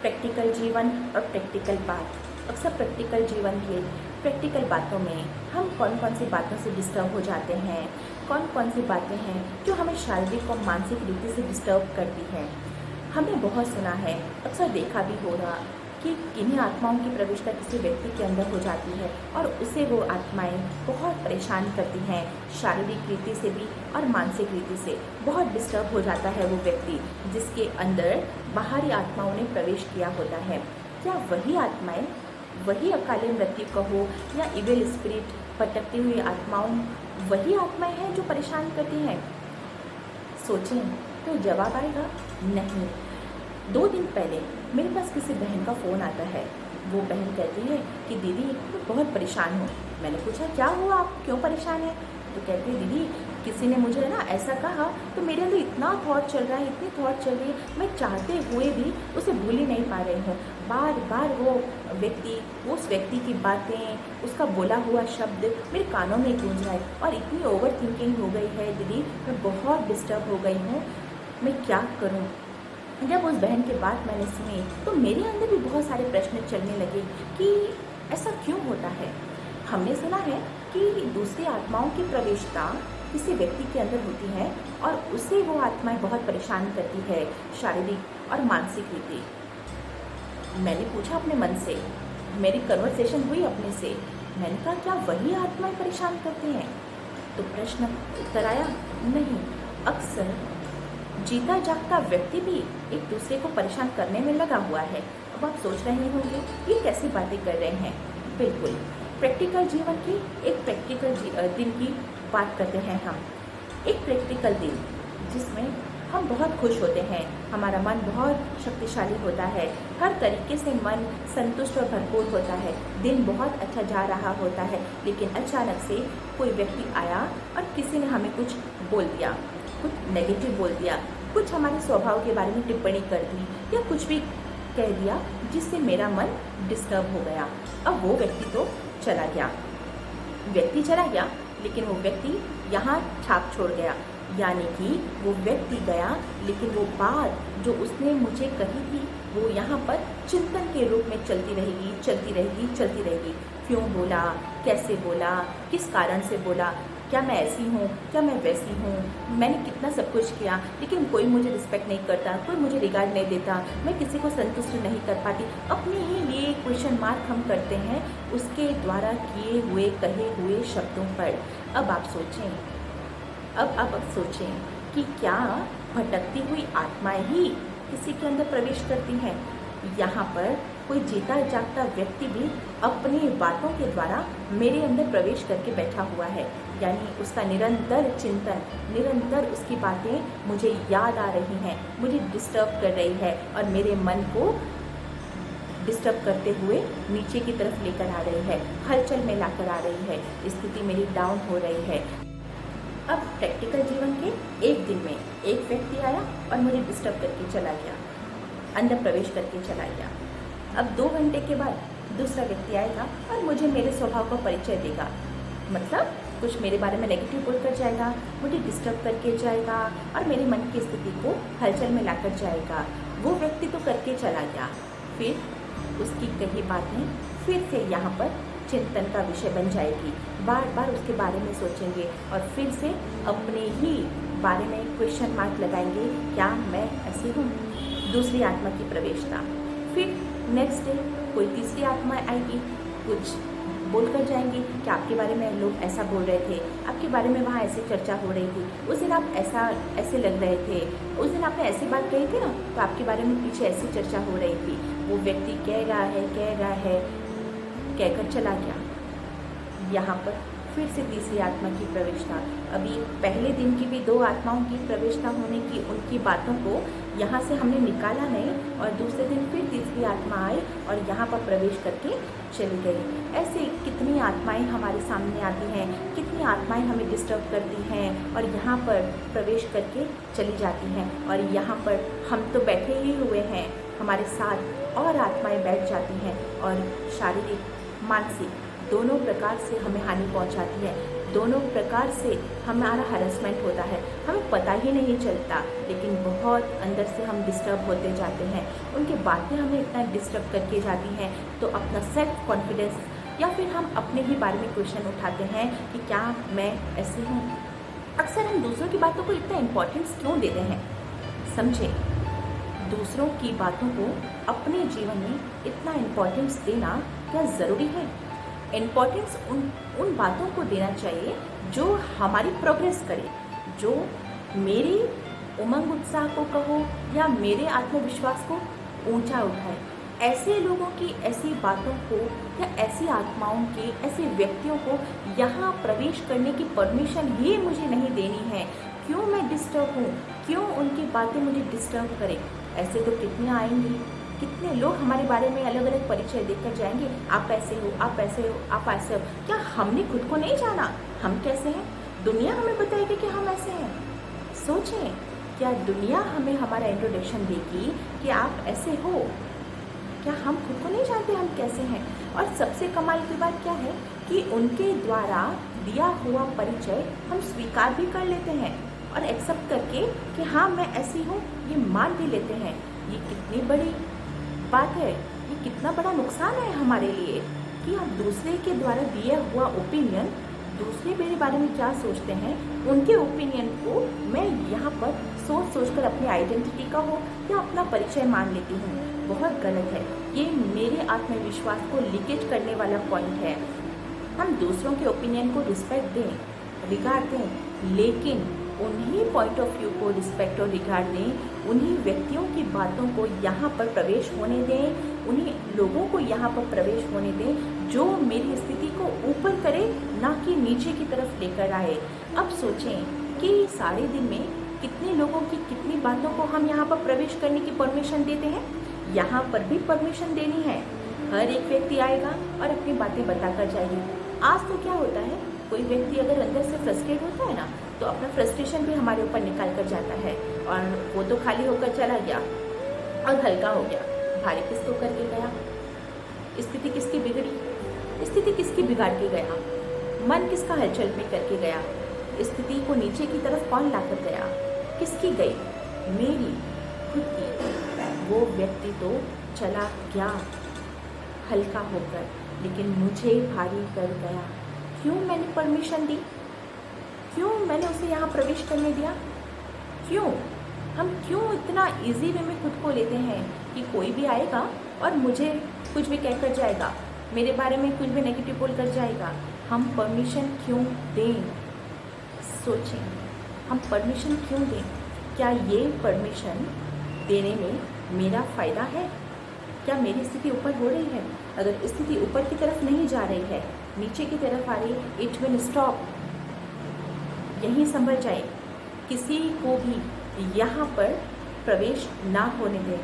Practical जीवन और practical बात। अक्सर प्रैक्टिकल जीवन के प्रैक्टिकल बातों में हम कौन कौन सी बातों से डिस्टर्ब हो जाते हैं, कौन कौन सी बातें हैं जो हमें शारीरिक और मानसिक रीति से डिस्टर्ब करती हैं। हमने बहुत सुना है, अक्सर देखा भी होगा कि किन्हीं आत्माओं की प्रविष्टता किसी व्यक्ति के अंदर हो जाती है और उसे वो आत्माएं बहुत परेशान करती हैं, शारीरिक रीति से भी और मानसिक रीति से। बहुत डिस्टर्ब हो जाता है वो व्यक्ति जिसके अंदर बाहरी आत्माओं ने प्रवेश किया होता है। क्या वही आत्माएं, वही अकाले मृत्यु कहो या इविल स्पिरिट, भटकती हुई आत्माओं, वही आत्माएं हैं जो परेशान करती हैं? सोचें तो जवाब आएगा नहीं। 2 दिन पहले मेरे पास किसी बहन का फ़ोन आता है। वो बहन कहती है कि दीदी मैं बहुत परेशान हूँ। मैंने पूछा क्या हुआ, आप क्यों परेशान हैं? तो कहती है दीदी किसी ने मुझे ना ऐसा कहा तो मेरे अंदर इतना थॉट चल रहा है, इतनी थॉट चल रही है, मैं चाहते हुए भी उसे भूल ही नहीं पा रही हूँ। बार बार वो व्यक्ति, उस व्यक्ति की बातें, उसका बोला हुआ शब्द मेरे कानों में गूंज रहा है और इतनी ओवर थिंकिंग हो गई है दीदी, मैं बहुत डिस्टर्ब हो गई हूँ, मैं क्या करूँ? जब उस बहन की बात मैंने सुनी तो मेरे अंदर भी बहुत सारे प्रश्न चलने लगे कि ऐसा क्यों होता है। हमने सुना है कि दूसरी आत्माओं की प्रवेशता किसी व्यक्ति के अंदर होती है और उसे वो आत्माएं बहुत परेशान करती है, शारीरिक और मानसिक रीति। मैंने पूछा अपने मन से, मेरी कन्वर्सेशन हुई अपने से, मैंने कहा क्या वही आत्माएं परेशान करती हैं? तो प्रश्न उत्तर आया नहीं। अक्सर जीता जागता व्यक्ति भी एक दूसरे को परेशान करने में लगा हुआ है। अब आप सोच रहे होंगे ये कैसी बातें कर रहे हैं। बिल्कुल, प्रैक्टिकल जीवन की एक प्रैक्टिकल दिन की बात करते हैं हम। एक प्रैक्टिकल दिन जिसमें हम बहुत खुश होते हैं, हमारा मन बहुत शक्तिशाली होता है, हर तरीके से मन संतुष्ट और भरपूर होता है, दिन बहुत अच्छा जा रहा होता है। लेकिन अचानक से कोई व्यक्ति आया और किसी ने हमें कुछ बोल दिया, कुछ नेगेटिव बोल दिया, कुछ हमारे स्वभाव के बारे में टिप्पणी कर दी या कुछ भी कह दिया जिससे मेरा मन डिस्टर्ब हो गया। अब वो व्यक्ति तो चला गया, व्यक्ति चला गया, लेकिन वो व्यक्ति यहाँ छाप छोड़ गया। यानी कि वो व्यक्ति गया लेकिन वो बात जो उसने मुझे कही थी वो यहाँ पर चिंतन के रूप में चलती रहेगी, चलती रहेगी, चलती रहेगी। क्यों बोला, कैसे बोला, किस कारण से बोला, क्या मैं ऐसी हूँ, क्या मैं वैसी हूँ, मैंने कितना सब कुछ किया लेकिन कोई मुझे रिस्पेक्ट नहीं करता, कोई मुझे रिगार्ड नहीं देता, मैं किसी को संतुष्ट नहीं कर पाती। अपने ही लिए क्वेश्चन मार्क हम करते हैं उसके द्वारा किए हुए, कहे हुए शब्दों पर। अब आप सोचें, अब आप सोचें कि क्या भटकती हुई आत्माएं ही किसी के अंदर प्रवेश करती हैं? यहाँ पर कोई जीता जागता व्यक्ति भी अपनी बातों के द्वारा मेरे अंदर प्रवेश करके बैठा हुआ है। यानी उसका निरंतर चिंतन, निरंतर उसकी बातें मुझे याद आ रही हैं, मुझे डिस्टर्ब कर रही है और मेरे मन को डिस्टर्ब करते हुए नीचे की तरफ लेकर आ रही है, हलचल में लाकर आ रही है, स्थिति मेरी डाउन हो रही है। अब प्रैक्टिकल जीवन के एक दिन में एक व्यक्ति आया और मुझे डिस्टर्ब करके चला गया, अंदर प्रवेश करके चला गया। अब 2 घंटे के बाद दूसरा व्यक्ति आएगा और मुझे मेरे स्वभाव का परिचय देगा, मतलब कुछ मेरे बारे में नेगेटिव बोलकर जाएगा, मुझे डिस्टर्ब करके जाएगा और मेरे मन की स्थिति को हलचल में लाकर जाएगा। वो व्यक्ति तो करके चला गया, फिर उसकी कही बातें फिर से यहाँ पर चिंतन का विषय बन जाएगी। बार बार उसके बारे में सोचेंगे और फिर से अपने ही बारे में क्वेश्चन मार्क लगाएंगे, क्या मैं ऐसी हूँ? दूसरी आत्मा की प्रवेशता। फिर नेक्स्ट डे कोई तीसरी आत्मा आएगी, कुछ बोलकर जाएंगी कि आपके बारे में लोग ऐसा बोल रहे थे, आपके बारे में वहाँ ऐसी चर्चा हो रही थी, उस दिन आप ऐसे लग रहे थे, उस दिन आपने ऐसी बात कही थी ना, तो आपके बारे में पीछे ऐसी चर्चा हो रही थी। वो व्यक्ति कह रहा है, कहकर चला गया। यहाँ पर फिर से तीसरी आत्मा की प्रवेशता। अभी पहले दिन की भी 2 आत्माओं की प्रवेशता होने की उनकी बातों को यहाँ से हमने निकाला नहीं और दूसरे दिन फिर तीसरी आत्मा आई और यहाँ पर प्रवेश करके चली गई। ऐसे कितनी आत्माएं हमारे सामने आती हैं, कितनी आत्माएं हमें डिस्टर्ब करती हैं और यहाँ पर प्रवेश करके चली जाती हैं। और यहाँ पर हम तो बैठे ही हुए हैं, हमारे साथ और आत्माएं बैठ जाती हैं और शारीरिक, मानसिक दोनों प्रकार से हमें हानि पहुंचाती है। दोनों प्रकार से हमारा हरासमेंट होता है, हमें पता ही नहीं चलता, लेकिन बहुत अंदर से हम डिस्टर्ब होते जाते हैं। उनकी बातें हमें इतना डिस्टर्ब करके जाती हैं, तो अपना सेल्फ कॉन्फिडेंस या फिर हम अपने ही बारे में क्वेश्चन उठाते हैं कि क्या मैं ऐसी हूँ। अक्सर हम दूसरों की बातों को इतना इम्पोर्टेंस क्यों देते हैं? समझें, दूसरों की बातों को अपने जीवन में इतना इम्पोर्टेंस देना क्या ज़रूरी है? इम्पोर्टेंस उन बातों को देना चाहिए जो हमारी प्रोग्रेस करे, जो मेरी उमंग उत्साह को कहो या मेरे आत्मविश्वास को ऊंचा उठाए। ऐसे लोगों की ऐसी बातों को या ऐसी आत्माओं के ऐसे व्यक्तियों को यहाँ प्रवेश करने की परमिशन ही मुझे नहीं देनी है। क्यों मैं डिस्टर्ब हूँ? क्यों उनकी बातें मुझे डिस्टर्ब करें? ऐसे तो कितने आएंगे, कितने लोग हमारे बारे में अलग अलग परिचय देकर जाएंगे। आप ऐसे हो, आप ऐसे हो, आप ऐसे हो। क्या हमने खुद को नहीं जाना हम कैसे हैं? दुनिया हमें बताएगी कि हम ऐसे हैं। सोचें, क्या दुनिया हमें हमारा इंट्रोडक्शन देगी कि आप ऐसे हो? क्या हम खुद को नहीं जानते हम कैसे हैं? और सबसे कमाल की बात क्या है कि उनके द्वारा दिया हुआ परिचय हम स्वीकार भी कर लेते हैं और एक्सेप्ट करके कि हाँ मैं ऐसी हूँ, ये मान भी लेते हैं। ये कितनी बड़ी बात है, ये कितना बड़ा नुकसान है हमारे लिए कि आप दूसरे के द्वारा दिया हुआ ओपिनियन, दूसरे मेरे बारे में क्या सोचते हैं, उनके ओपिनियन को मैं यहाँ पर सोच कर अपनी आइडेंटिटी का हो या अपना परिचय मान लेती हूँ। बहुत गलत है। ये मेरे आत्मविश्वास को लीकेज करने वाला पॉइंट है। हम दूसरों के ओपिनियन को रिस्पेक्ट दें, रिगार्ड दें, लेकिन उन्हीं पॉइंट ऑफ व्यू को रिस्पेक्ट और रिगार्ड दें, उन्हीं व्यक्तियों की बातों को यहाँ पर प्रवेश होने दें, उन्हीं लोगों को यहाँ पर प्रवेश होने दें जो मेरी स्थिति को ऊपर करे, ना कि नीचे की तरफ लेकर आए। अब सोचें कि सारे दिन में कितने लोगों की कितनी बातों को हम यहाँ पर प्रवेश करने की परमिशन देते हैं। यहाँ पर भी परमिशन देनी है। हर एक व्यक्ति आएगा और अपनी बातें बताकर जाएगा। आज तो क्या होता है, कोई व्यक्ति अगर अंदर से फ्रस्ट्रेट होता है ना, तो अपना फ्रस्ट्रेशन भी हमारे ऊपर निकाल कर जाता है और वो तो खाली होकर चला गया और हल्का हो गया। भारी किसको करके गया? स्थिति किसकी बिगड़ी? स्थिति किसकी बिगाड़ के गया? मन किसका हलचल में करके गया? स्थिति को नीचे की तरफ कौन लाकर गया? किसकी गई? मेरी खुद की। वो व्यक्ति तो चला गया हल्का होकर, लेकिन मुझे भारी कर गया। क्यों मैंने परमिशन दी? क्यों मैंने उसे यहाँ प्रवेश करने दिया? क्यों इतना इजी वे में खुद को लेते हैं कि कोई भी आएगा और मुझे कुछ भी कहकर जाएगा, मेरे बारे में कुछ भी नेगेटिव बोल कर जाएगा। हम परमिशन क्यों दें? सोचें, हम परमिशन क्यों दें? क्या ये परमिशन देने में मेरा फ़ायदा है? क्या मेरी स्थिति ऊपर हो रही है? अगर स्थिति ऊपर की तरफ नहीं जा रही है, नीचे की तरफ आ रही है, इट विल स्टॉप। यहीं संभल जाए। किसी को भी यहाँ पर प्रवेश ना होने दें।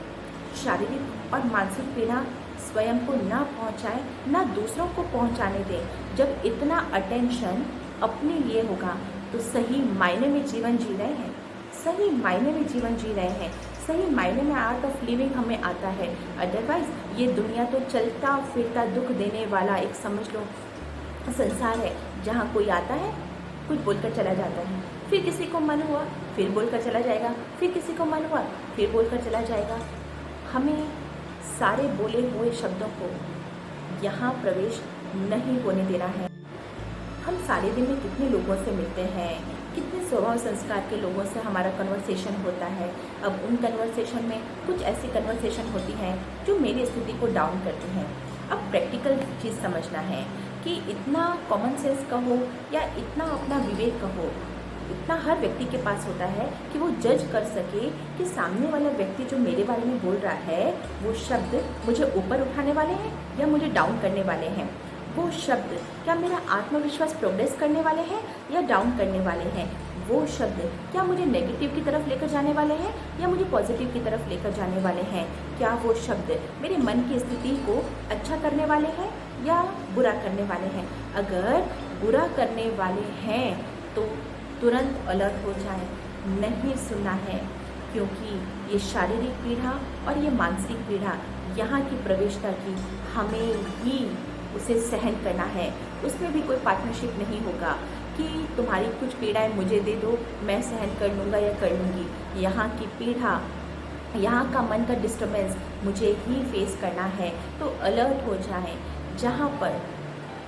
शारीरिक और मानसिक पीड़ा स्वयं को ना पहुँचाए, ना दूसरों को पहुँचाने दें। जब इतना अटेंशन अपने लिए होगा तो सही मायने में जीवन जी रहे हैं, सही मायने में जीवन जी रहे हैं, सही मायने में आर्ट ऑफ लिविंग हमें आता है। अदरवाइज ये दुनिया तो चलता फिरता दुख देने वाला एक समझ लो संसार है, जहाँ कोई आता है कुछ बोलकर चला जाता है, फिर किसी को मन हुआ फिर बोलकर चला जाएगा, फिर किसी को मन हुआ फिर बोलकर चला जाएगा। हमें सारे बोले हुए शब्दों को यहाँ प्रवेश नहीं होने देना है। हम सारे दिन में कितने लोगों से मिलते हैं, कितने स्वभाव संस्कार के लोगों से हमारा कन्वर्सेशन होता है। अब उन कन्वर्सेशन में कुछ ऐसी कन्वर्सेशन होती हैं जो मेरी स्थिति को डाउन करती हैं। अब प्रैक्टिकल चीज़ समझना है कि इतना कॉमन सेंस कहो या इतना अपना विवेक कहो, इतना हर व्यक्ति के पास होता है कि वो जज कर सके कि सामने वाला व्यक्ति जो मेरे बारे में बोल रहा है वो शब्द मुझे ऊपर उठाने वाले हैं या मुझे डाउन करने वाले हैं। वो शब्द क्या मेरा आत्मविश्वास प्रोग्रेस करने वाले हैं या डाउन करने वाले हैं। वो शब्द क्या मुझे नेगेटिव की तरफ लेकर जाने वाले हैं या मुझे पॉजिटिव की तरफ लेकर जाने वाले हैं। क्या वो शब्द मेरे मन की स्थिति को अच्छा करने वाले हैं या बुरा करने वाले हैं। अगर बुरा करने वाले हैं तो तुरंत अलर्ट हो जाए, नहीं सुनना है, क्योंकि ये शारीरिक पीड़ा और ये मानसिक पीड़ा यहाँ की प्रवेशता की हमें ही उसे सहन करना है। उसमें भी कोई पार्टनरशिप नहीं होगा कि तुम्हारी कुछ पीड़ाएं मुझे दे दो, मैं सहन कर लूँगा या कर लूँगी। यहाँ की पीड़ा, यहाँ का मन का डिस्टर्बेंस मुझे ही फेस करना है। तो अलर्ट हो जाएं। जहाँ पर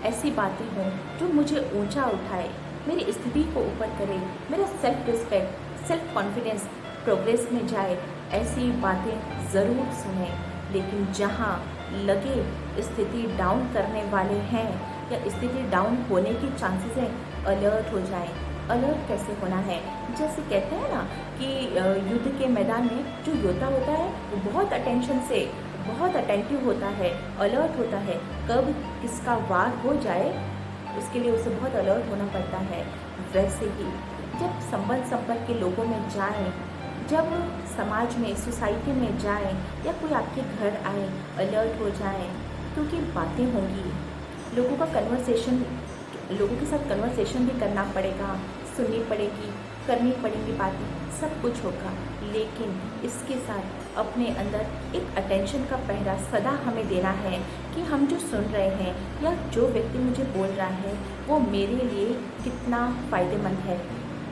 ऐसी बातें हों जो मुझे ऊंचा उठाए, मेरी स्थिति को ऊपर करे, मेरा self respect, self confidence progress में जाए, ऐसी बातें ज़रूर सुने। लेकिन जहाँ लगे स्थिति डाउन करने वाले हैं या स्थिति डाउन होने की चांसेस हैं, अलर्ट हो जाएं। अलर्ट कैसे होना है? जैसे कहते हैं ना कि युद्ध के मैदान में जो योद्धा होता है वो बहुत अटेंशन से, बहुत अटेंटिव होता है, अलर्ट होता है। कब किसका वार हो जाए उसके लिए उसे बहुत अलर्ट होना पड़ता है। वैसे ही जब संबंध संपर्क के लोगों में जाएं, जब समाज में, सोसाइटी में जाएं या कोई आपके घर आए, अलर्ट हो जाएं, क्योंकि बातें होंगी। लोगों के साथ कन्वर्सेशन भी करना पड़ेगा, सुननी पड़ेगी, करनी पड़ेंगी बातें, सब कुछ होगा। लेकिन इसके साथ अपने अंदर एक अटेंशन का पहरा सदा हमें देना है कि हम जो सुन रहे हैं या जो व्यक्ति मुझे बोल रहा है वो मेरे लिए कितना फ़ायदेमंद है।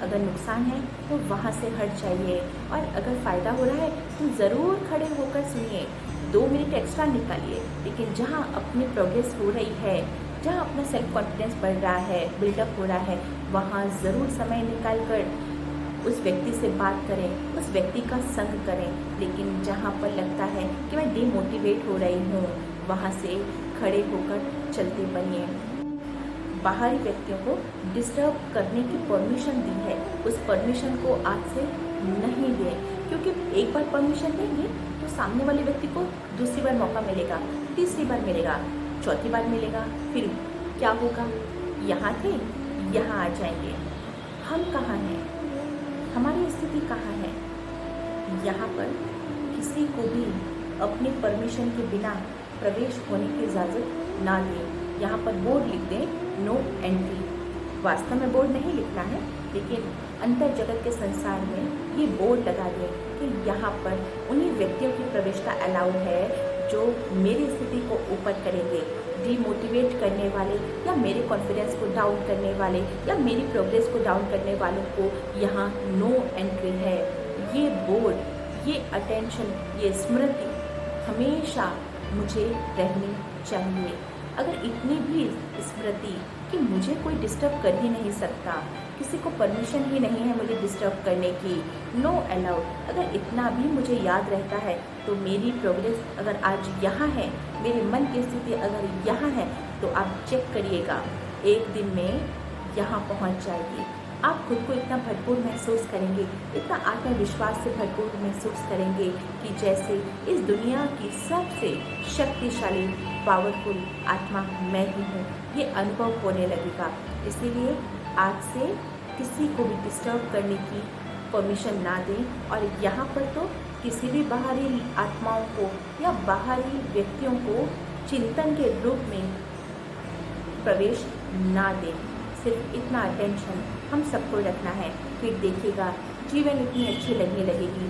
अगर नुकसान है तो वहाँ से हट जाइए, और अगर फ़ायदा हो रहा है तो ज़रूर खड़े होकर सुनिए, 2 मिनट एक्स्ट्रा निकालिए। लेकिन जहाँ अपनी प्रोग्रेस हो रही है, जहाँ अपना सेल्फ कॉन्फिडेंस बढ़ रहा है, बिल्डअप हो रहा है, वहाँ ज़रूर समय निकाल कर उस व्यक्ति से बात करें, उस व्यक्ति का संग करें। लेकिन जहाँ पर लगता है कि मैं डिमोटिवेट हो रही हूँ, वहाँ से खड़े होकर चलते बनिए। बाहरी व्यक्तियों को डिस्टर्ब करने की परमिशन दी है, उस परमिशन को आज से नहीं दें, क्योंकि एक बार परमिशन देंगे तो सामने वाले व्यक्ति को दूसरी बार मौका मिलेगा, तीसरी बार मिलेगा, चौथी बार मिलेगा। फिर क्या होगा? यहाँ थे, यहाँ आ जाएंगे। हम कहाँ हैं? हमारी स्थिति कहाँ है? यहाँ पर किसी को भी अपनी परमिशन के बिना प्रवेश होने की इजाज़त ना दें। यहाँ पर बोर्ड लिख दें, नो एंट्री। वास्तव में बोर्ड नहीं लिखना है, लेकिन अंतर जगत के संसार में ये बोर्ड लगा दें कि यहाँ पर उन्हीं व्यक्तियों की प्रवेशता अलाउ है जो मेरी स्थिति को ऊपर करेंगे, डीमोटिवेट करने वाले या मेरे कॉन्फिडेंस को डाउन करने वाले या मेरी प्रोग्रेस को डाउन करने वालों को यहाँ नो एंट्री है। ये बोर्ड, ये अटेंशन, ये स्मृति हमेशा मुझे रहनी चाहिए। अगर इतनी भी स्मृति कि मुझे कोई डिस्टर्ब कर ही नहीं सकता, किसी को परमिशन ही नहीं है मुझे डिस्टर्ब करने की, नो अलाउड, अगर इतना भी मुझे याद रहता है तो मेरी प्रोग्रेस अगर आज यहाँ है, मेरे मन की स्थिति अगर यहाँ है, तो आप चेक करिएगा, एक दिन में यहाँ पहुँच जाएगी। आप खुद को इतना भरपूर महसूस करेंगे, इतना आत्मविश्वास से भरपूर महसूस करेंगे कि जैसे इस दुनिया की सबसे शक्तिशाली पावरफुल आत्मा मैं ही हूँ। ये अनुभव होने लगेगा। इसीलिए आज से किसी को भी डिस्टर्ब करने की परमिशन ना दें, और यहाँ पर तो किसी भी बाहरी आत्माओं को या बाहरी व्यक्तियों को चिंतन के रूप में प्रवेश ना दें। सिर्फ इतना अटेंशन हम सबको रखना है, फिर देखिएगा जीवन इतनी अच्छी लगने लगेगी।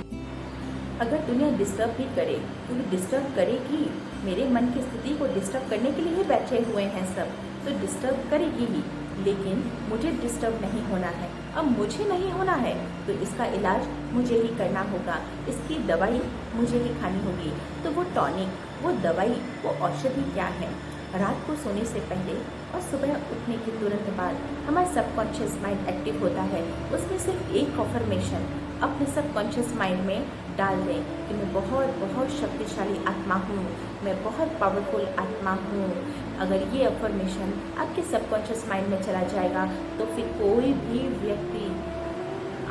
अगर दुनिया डिस्टर्ब भी करे, क्योंकि डिस्टर्ब करेगी, मेरे मन की स्थिति को डिस्टर्ब करने के लिए ही बैठे हुए हैं सब, तो डिस्टर्ब करेगी ही, लेकिन मुझे डिस्टर्ब नहीं होना है। अब मुझे नहीं होना है तो इसका इलाज मुझे ही करना होगा, इसकी दवाई मुझे ही खानी होगी। तो वो टॉनिक, वो दवाई, वो औषधि क्या है? रात को सोने से पहले और सुबह उठने के तुरंत बाद हमारा सबकॉन्शियस माइंड एक्टिव होता है। उसमें सिर्फ एक अफर्मेशन अपने सबकॉन्शियस माइंड में डाल दें कि मैं बहुत बहुत शक्तिशाली आत्मा हूँ, मैं बहुत पावरफुल आत्मा हूँ। अगर ये अफर्मेशन आपके सबकॉन्शियस माइंड में चला जाएगा तो फिर कोई भी व्यक्ति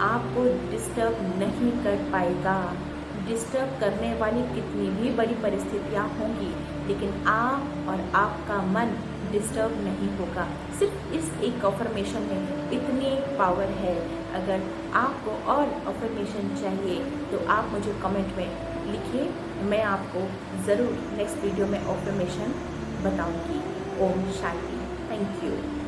आपको डिस्टर्ब नहीं कर पाएगा। डिस्टर्ब करने वाली कितनी भी बड़ी परिस्थितियाँ होंगी, लेकिन आप और आपका मन डिस्टर्ब नहीं होगा। सिर्फ इस एक अफर्मेशन में इतनी पावर है। अगर आपको और अफर्मेशन चाहिए तो आप मुझे कमेंट में लिखिए, मैं आपको ज़रूर नेक्स्ट वीडियो में अफर्मेशन बताऊंगी। ओम शांति। Thank you.